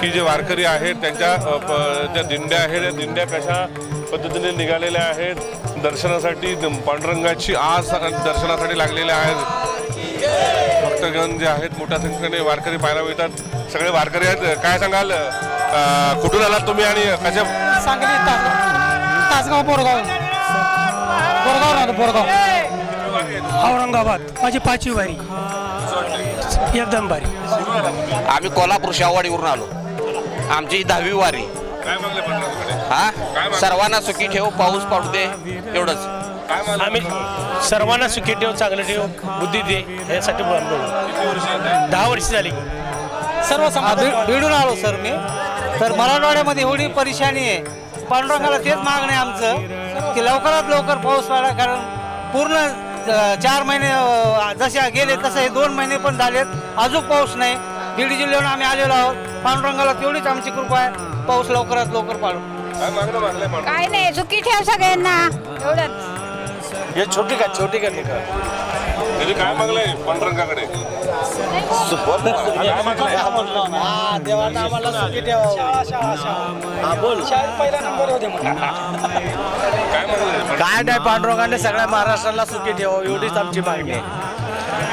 की जे वारकरी आहेत त्यांच्या ज्या दिंड्या आहेत त्या दिंड्या कशा पद्धतीने निघालेल्या आहेत दर्शनासाठी. पांडुरंगाची आस दर्शनासाठी लागलेल्या आहेत. भक्तगण जे आहेत मोठ्या संख्येने वारकरी पाहायला मिळतात. सगळे वारकरी आहेत. काय सांगाल, कुठून आलात तुम्ही आणि कशा? सांगली, तासगाव, बोरगाव औरंगाबाद. माझी 5वी वारी, एकदम भारी. आम्ही कोल्हापूर शाहवाडीवरून आलो. आमची 10वी वारी. हा, सर्वांना सुखी ठेव, पाऊस पडू दे, एवढंच. आम्ही सर्वांना सुखी ठेव, चांगलं ठेव, बुद्धी दे, यासाठी 10 वर्ष झाली. सर्व भिडून आलो सर मी. तर मराठवाड्यामध्ये एवढी परेशानी आहे. पांडुरंगाला तेच मागणं आहे आमचं की लवकरात लवकर पाऊस पडला. कारण पूर्ण 4 महिने जसे गेले तसे हे 2 महिने पण झालेत, अजून पाऊस नाही. बीड जिल्ह्यावरून आम्ही आलेलो आहोत. पांडुरंगाला तेवढीच आमची कृपा आहे, पाऊस लवकरात लवकर पाडू. काय नाही, सुखी ठेव सगळ्यांना, एवढंच. हे छोटी का काय मागलंय पांडुरंगाकडे? काय नाही, पांडुरंगाने सगळ्या महाराष्ट्राला सुखी ठेवावं एवढीच आमची मागणी आहे.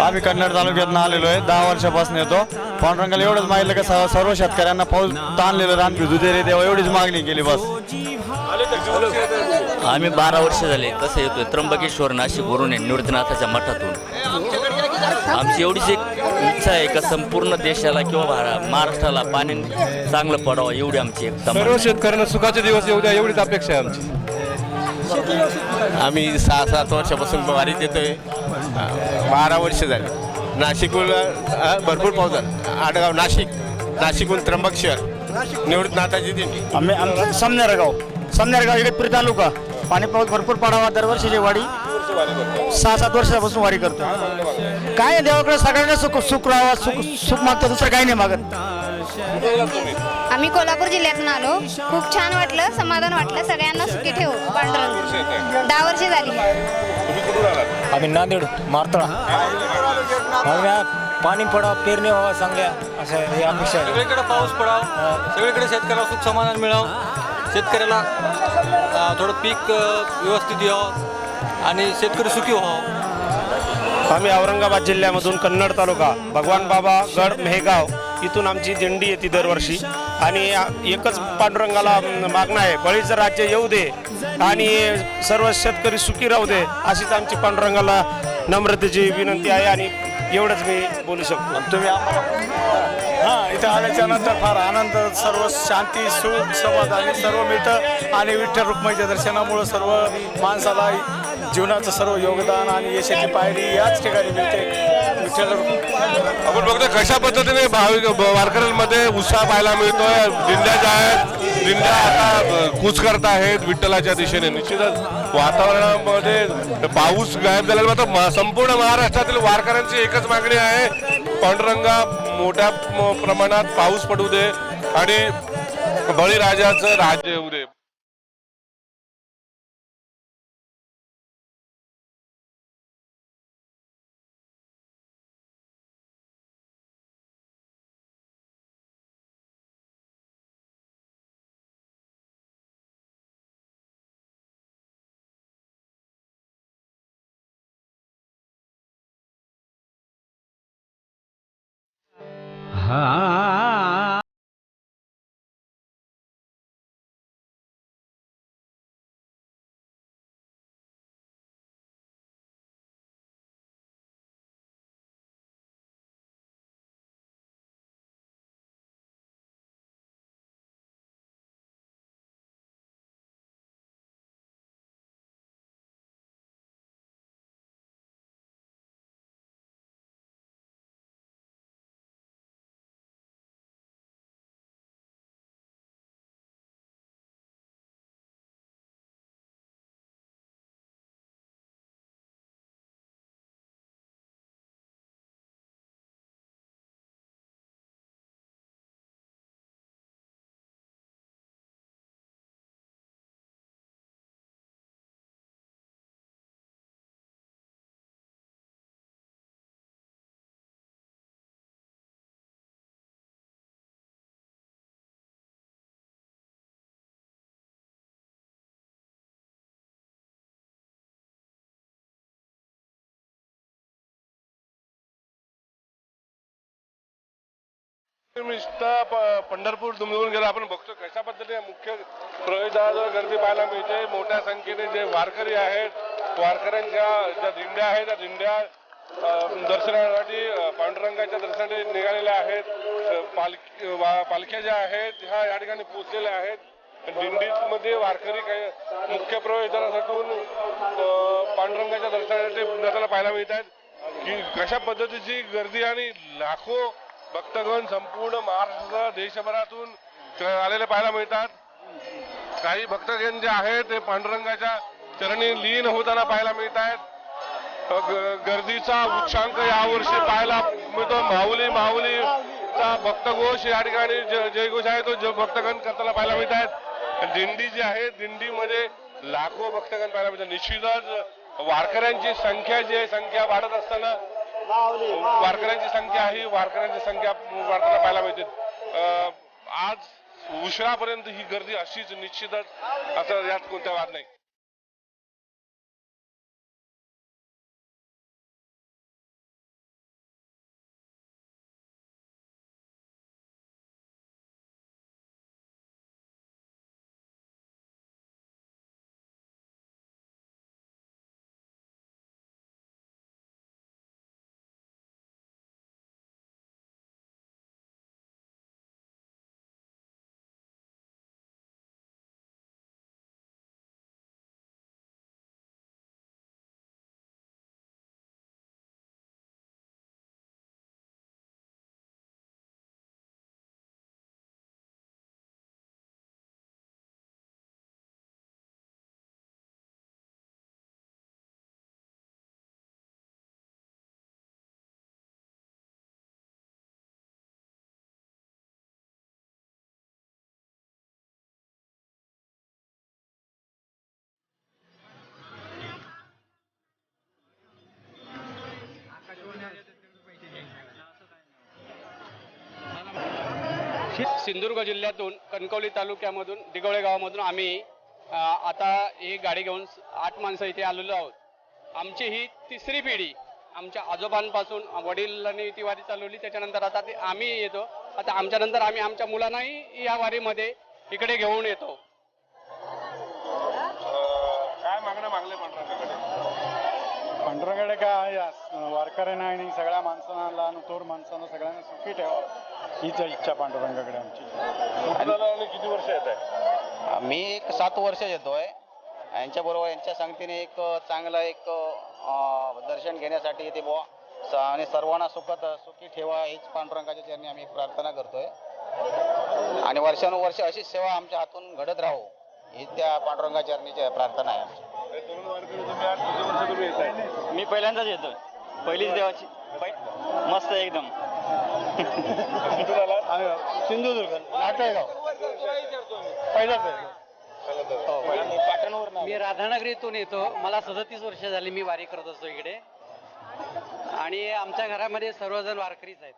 आम्ही कन्नड तालुक्यातून आलेलो आहे. 10 वर्षापासून येतो. पांडुरंगाला एवढंच मागितलं की सर्व शेतकऱ्यांना पाऊस ताणलेलं रान भिजू दे रे देवा, एवढीच मागणी केली बस. आम्ही 12 वर्ष झाले कसं येतोय त्र्यंबकेश्वर नाशिक वरून निवृत्तीनाथाच्या मठातून. आमची एवढीच एक इच्छा आहे का संपूर्ण देशाला किंवा महाराष्ट्राला पाणी चांगलं पडावं, एवढी आमची एक सर्व शेतकऱ्यांना सुखाचे दिवस येऊ द्या, एवढीच अपेक्षा आहे आमची. आम्ही 6-7 वर्षापासून वारीत येतोय. 12 वर्ष झाले. नाशिकहून भरपूर पाऊस झाला. आडगाव नाशिकहून त्र्यंबकेश्वर निवृत्तीनाथाची दिंडी. आम्ही समनेरगाव इकडे तालुका. पाणी पाऊस भरपूर पडावा, दरवर्षीची वाडी 6-7 वर्षापासून वारी करतो. काय नाही, देवाकडे सगळ्यांना सुख राहावा, सुख मागतो, दुसरं काही नाही मागत. आम्ही कोल्हापूर जिल्ह्यातून आलो. खूप छान वाटलं, समाधान वाटलं. सगळ्यांना सुखी ठेव पांडुरंग. 10 वर्षे झाली. आम्ही नांदेड मारतळा. पाणी पडावं, पेरणी व्हावं चांगल्या, असं हे अपेक्षा आहे. सगळीकडे पाऊस पडावा, सगळीकडे शेतकऱ्याला सुख समाधान मिळावं, शेतकऱ्याला थोडं पीक व्यवस्थित यावं आणि शेतकरी सुखी व्हावं. आम्ही औरंगाबाद जिल्ह्यामधून कन्नड तालुका भगवान बाबा गड मेहगाव इथून आमची दिंडी येते दरवर्षी. आणि एकच पांडुरंगाला मागणं आहे, बळीचं राज्य येऊ दे आणि सर्व शेतकरी सुखी राहू दे, अशीच आमची पांडुरंगाला नम्रतेची विनंती आहे. आणि एवढंच मी बोलू शकतो. तुम्ही इथे आल्याच्या नंतर फार आनंद, सर्व शांती, सुख, समाधान सर्व मिळतं आणि विठ्ठल रुक्माईच्या दर्शनामुळं सर्व माणसाला जीवनाचं सर्व योगदान आणि यशाची पायरी याच ठिकाणी मिळते. विठ्ठल आपण बघतो कशा पद्धतीने भाविक वारकऱ्यांमध्ये उत्साह पाहायला मिळतोय. दिंड्या ज्या आहेत, दिंड्या आता कूच करत आहेत विठ्ठलाच्या दिशेने. निश्चितच वातावरणामध्ये पाऊस गायब झालेला मात्र संपूर्ण महाराष्ट्रातील वारकऱ्यांची एकच मागणी आहे, पांडुरंगा मोठ्या प्रमाणात पाऊस पडू दे आणि बळीराजाचं राज्य येऊ दे. पंढरपूर दुमदुमून गेला. आपण बघतो कशा पद्धतीने मुख्य प्रवेशद्वाराजवळ गर्दी पाहायला मिळते. मोठ्या संख्येने जे वारकरी आहेत, वारकऱ्यांच्या ज्या दिंड्या आहेत त्या दिंड्या दर्शनासाठी पांडुरंगाच्या दर्शनासाठी निघालेल्या आहेत. पालख्या ज्या आहेत ह्या या ठिकाणी पोहोचलेल्या आहेत. दिंडीमध्ये वारकरी काही मुख्य प्रवेशद्वारातून पांडुरंगाच्या दर्शनासाठी आपल्याला पाहायला मिळत आहेत की कशा पद्धतीची गर्दी आणि लाखो भक्तगण संपूर्ण महाराष्ट्र देशभरातून आलेले पाहायला मिळतात. काही भक्तगण जे आहेत ते पांडुरंगाच्या चरणी लीन होताना पाहायला मिळत आहेत. गर्दीचा उच्चांक यावर्षी पाहायला मिळतो. माऊली माऊलीचा भक्तघोष या ठिकाणी जयघोष आहे तो भक्तगण करताना पाहायला मिळत आहेत. दिंडी जी आहे दिंडीमध्ये लाखो भक्तगण पाहायला मिळतात. निश्चितच वारकऱ्यांची संख्या जी आहे संख्या वाढत असताना वारकऱ्यांची संख्या ही वारकऱ्यांची संख्या वाढताना पाहायला मिळते. आज उशिरापर्यंत ही गर्दी अशीच निश्चितच असं यात कोणता वाद नाही. सिंधुदुर्ग जिल्ह्यातून कणकवली तालुक्यामधून दिगोळे गावामधून आम्ही आता एक गाडी घेऊन 8 माणसं इथे आलेलो आहोत. आमची ही तिसरी पिढी. आमच्या आजोबांपासून वडिलांनी ती वारी चालवली, त्याच्यानंतर आता आम्ही येतो. आता आमच्यानंतर आम्ही आमच्या मुलांनाही या वारीमध्ये इकडे घेऊन येतो. काय मागणं मागले पांडुरंगाकडे काय वारकऱ्यांना आणि सगळ्या माणसांना लहान थोर माणसांना सगळ्यांना सुखी ठेवा हीच इच्छा पांडुरंगाकडे आमची. आणि किती वर्ष येत आहे? मी एक 7 वर्ष येतोय. यांच्याबरोबर यांच्या संगतीने एक चांगलं एक दर्शन घेण्यासाठी येते बुवा आणि सर्वांना सुखी ठेवा हीच पांडुरंगाच्या चरणी आम्ही प्रार्थना करतोय आणि वर्षानुवर्ष अशीच सेवा आमच्या हातून घडत राहो ही त्या पांडुरंगाच्या चरणीची प्रार्थना आहे आमची. मी पहिल्यांदाच येतोय. पहिलीच देवाची मस्त एकदम. सिंधुदुर्ग नाटळगाव पहिलाच आहे. मी राधानगरीतून येतो. मला 37 वर्ष झाली मी वारी करत असतो इकडे आणि आमच्या घरामध्ये सर्वजण वारकरीच आहेत.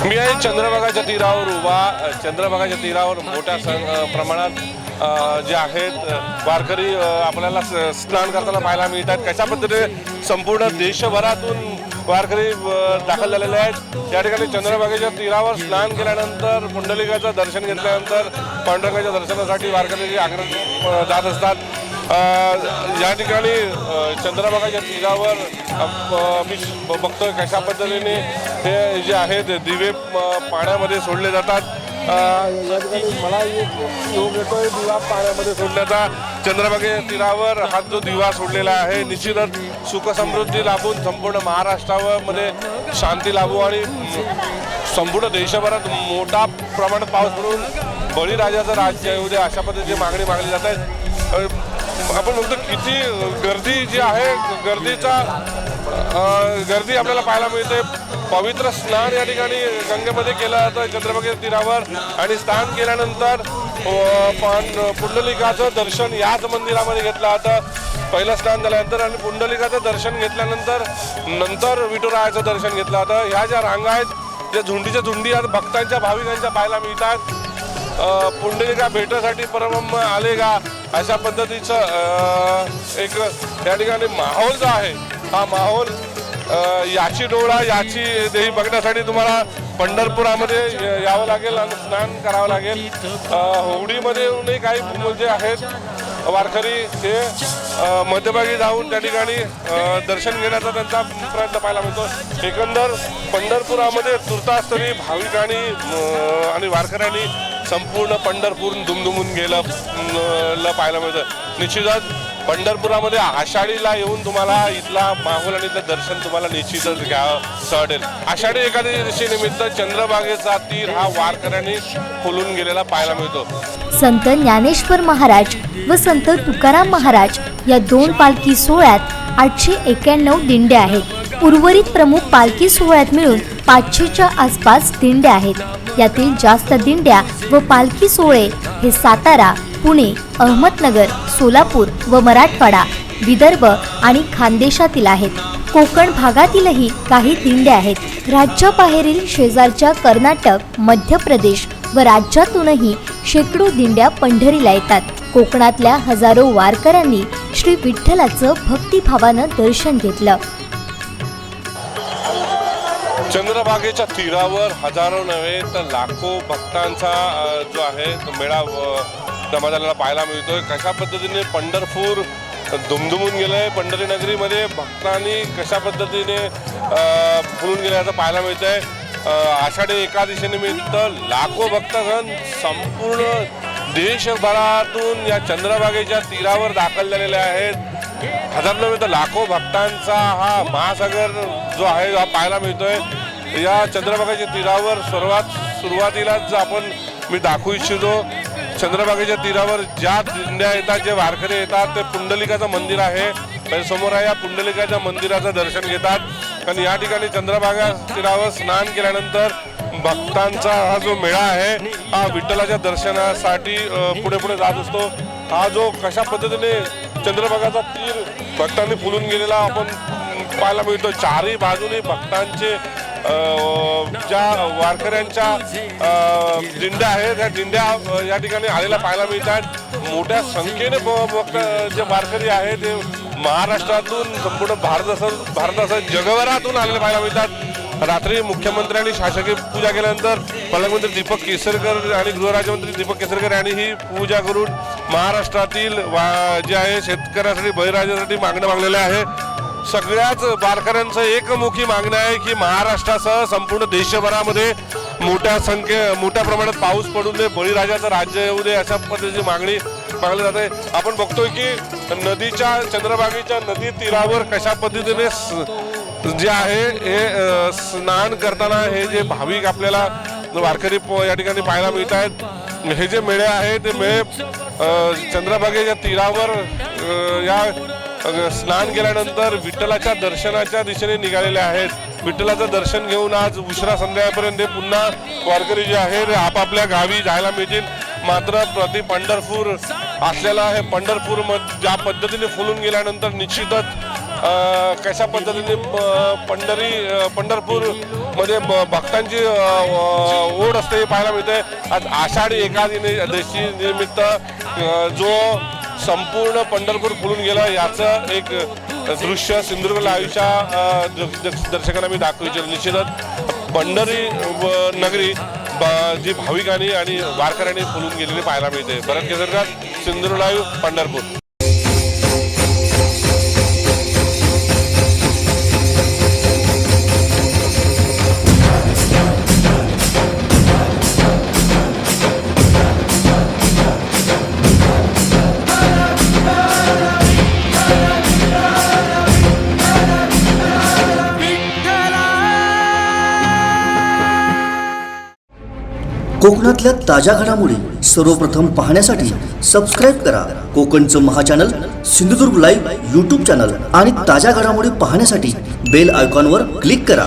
मी आहे चंद्रभागाच्या तीरावर उभा. चंद्रभागाच्या तीरावर मोठ्या प्रमाणात जे आहेत वारकरी आपल्याला स्नान करताना पाहायला मिळतात. कशा पद्धतीने संपूर्ण देशभरातून वारकरी दाखल झालेले आहेत. त्या ठिकाणी चंद्रभागेच्या तीरावर स्नान केल्यानंतर पुंडलिकाचं दर्शन घेतल्यानंतर पांडुरंगाच्या दर्शनासाठी वारकरी आग्रह जात असतात. या ठिकाणी चंद्रभागाच्या तीरावर मी बघतोय कशा पद्धतीने हे जे आहेत दिवे पाण्यामध्ये सोडले जातात या ठिकाणी मला एक योग येतोय दिवा पाण्यामध्ये सोडण्याचा. चंद्रभागे तीरावर हा जो दिवा सोडलेला आहे, निश्चितच सुख समृद्धी लाभून संपूर्ण महाराष्ट्रामध्ये शांती लाभू आणि संपूर्ण देशभरात मोठा प्रमाणात पाऊस पडून बळीराजाचं राज्य येऊ दे अशा पद्धतीची मागणी मागली जात आहे. आपण बघतो किती गर्दी जी आहे, गर्दी आपल्याला पाहायला मिळते. पवित्र स्नान या ठिकाणी गंगेमध्ये केलं जातं चंद्रभागे तीरावर आणि स्नान केल्यानंतर पुंडलिकाचं दर्शन याच मंदिरामध्ये घेतलं जातं. पहिलं स्नान झाल्यानंतर आणि पुंडलिकाचं दर्शन घेतल्यानंतर विठुरायाचं दर्शन घेतलं जातं. ह्या ज्या रांगा आहेत, ज्या झुंडीच्या झुंडी आज भक्तांच्या भाविकांच्या पाहायला मिळतात. पुंडलिका भेटासाठी परब्रह्म आले का अशा पद्धतीचं एक या ठिकाणी माहोल जो आहे, हा माहोल याची डोळा याची देही बघण्यासाठी तुम्हाला पंढरपुरामध्ये यावं लागेल आणि स्नान करावं लागेल. होडीमध्ये काही जे आहेत वारकरी ते मध्यभागी जाऊन त्या ठिकाणी दर्शन घेण्याचा त्यांचा प्रयत्न पाहायला मिळतो. एकंदर पंढरपुरामध्ये तुर्तास तरी भाविकांनी आणि वारकऱ्यांनी संपूर्ण पंढरपूर दुमदुमून गेलं पाहायला मिळतं. निश्चितच पंढरपुरामध्ये आषाढीला येऊन तुम्हाला इथला माहोल आणि इथलं दर्शन तुम्हाला निश्चितच घ्यावं वाटेल. आषाढी एकादशी निमित्त चंद्रभागेचा तीर हा वारकऱ्यांनी फुलून गेलेला पाहायला मिळतो. संत ज्ञानेश्वर महाराज व संत तुकाराम महाराज या 2 पालखी सोहळ्यात 891 दिंड्या आहेत. उर्वरित प्रमुख पालखी सोहळ्यात मिळून 500च्या आसपास दिंड्या आहेत. यातील जास्त दिंड्या व पालखी सोहळे हे सातारा, पुणे, अहमदनगर, सोलापूर व मराठवाडा, विदर्भ आणि खानदेशातील आहेत. कोकण भागातीलही काही दिंड्या आहेत. राज्याबाहेरील शेजारच्या कर्नाटक, मध्य प्रदेश व राज्यातूनही शेकडो दिंड्या पंढरीला येतात. कोकणातल्या हजारो वारकऱ्यांनी श्री विठ्ठलाचं भक्तिभावानं दर्शन घेतलं. चंद्रभागेच्या तीरावर हजारो नव्हे तर लाखो भक्तांचा जो आहे तो मेळा जमा झालेला पाहायला मिळतोय. कशा पद्धतीने पंढरपूर दुमदुमून गेलंय, पंढरी नगरीमध्ये भक्तांनी कशा पद्धतीने फुलून गेल्याचं पाहायला मिळतंय. आषाढी एकादशीनिमित्त लाखो भक्तगण संपूर्ण देशभरातून या चंद्रभागेच्या तीरावर दाखल झालेले आहेत. हजार नव्हे तर लाखो भक्तांचा हा महासागर जो आहे हा पाहायला मिळतोय. या चंद्रभागेच्या तीरावर सुरुवातीलाच मी दाखवू इच्छितो. चंद्रभागेच्या तीरावर ज्या दिंड्या येतात, जे वारकरी येतात, ते पुंडलिकाचं मंदिर आहे समोर आहे. या पुंडलिकाच्या मंदिराचं दर्शन घेतात. कारण या ठिकाणी चंद्रभागा तीरावर स्नान केल्यानंतर भक्तांचा हा जो मेळा आहे हा विठ्ठलाच्या दर्शनासाठी पुढे पुढे जात असतो. हा जो कशा पद्धतीने चंद्रभागाचा तीर भक्तांनी फुलून गेलेला आपण पाहायला मिळतो. चारही बाजूने भक्तांचे ज्या वारकऱ्यांच्या दिंड्या आहेत त्या दिंड्या या ठिकाणी आलेल्या पाहायला मिळतात. मोठ्या संख्येने जे वारकरी आहेत ते महाराष्ट्रातून संपूर्ण भारतासह जगभरातून आलेले पाहायला मिळतात. रात्री मुख्यमंत्र्यांनी शासकीय पूजा केल्यानंतर पालकमंत्री दीपक केसरकर आणि गृहराज्यमंत्री दीपक केसरकर यांनी ही पूजा करून महाराष्ट्रातील जे आहे शेतकऱ्यासाठी बळीराजासाठी मागणं मागलेलं आहे. सगळ्याच वारकऱ्यांचं एकमुखी मागणं आहे की महाराष्ट्रासह संपूर्ण देशभरामध्ये मोठ्या प्रमाणात पाऊस पडून दे, बळीराजाचं राज्य येऊ दे अशा पद्धतीची मागणी मागली जाते. आपण बघतोय की चंद्रभागेच्या नदी तीरावर कशा पद्धतीने जे आहे हे स्नान करताना हे जे भाविक आपल्याला वारकरी या ठिकाणी पाहायला मिळत आहेत. हे जे मेळे आहे ते मेळे चंद्रभागेच्या तीरावर या स्नान केल्यानंतर विठ्ठलाच्या दर्शनाच्या दिशेने निघालेले आहेत. विठ्ठलाचं दर्शन घेऊन आज उशिरा संध्याकाळपर्यंत पुन्हा वारकरी जे आहेत आपापल्या गावी जायला मिळतील. मात्र प्रति पंढरपूर असलेला हे पंढरपूर ज्या पद्धतीने फुलून गेल्यानंतर निश्चितच कशा पद्धतीने पंढरपूर मध्ये भक्तांची ओढ असते हे पाहायला मिळते. आज आषाढी एकादशी निमित्त जो संपूर्ण पंढरपूर फुलून गेलं याचं एक दृश्य सिंधुदुर्ग लाईव्हच्या दर्शकांना मी दाखवू इच्छितो. निश्चितच पंढरी नगरी जी भाविकांनी आणि वारकऱ्यांनी फुलून गेलेली पाहायला मिळते. भरत केसरकर, सिंधुदुर्ग लाईव्ह, पंढरपूर. कोकणातल्या ताज्या घडामोडी सर्वप्रथम पाहण्यासाठी सबस्क्राईब करा कोकणचं महाचॅनल सिंधुदुर्ग लाईव्ह यूट्यूब चॅनल आणि ताज्या घडामोडी पाहण्यासाठी बेल आयकॉनवर क्लिक करा.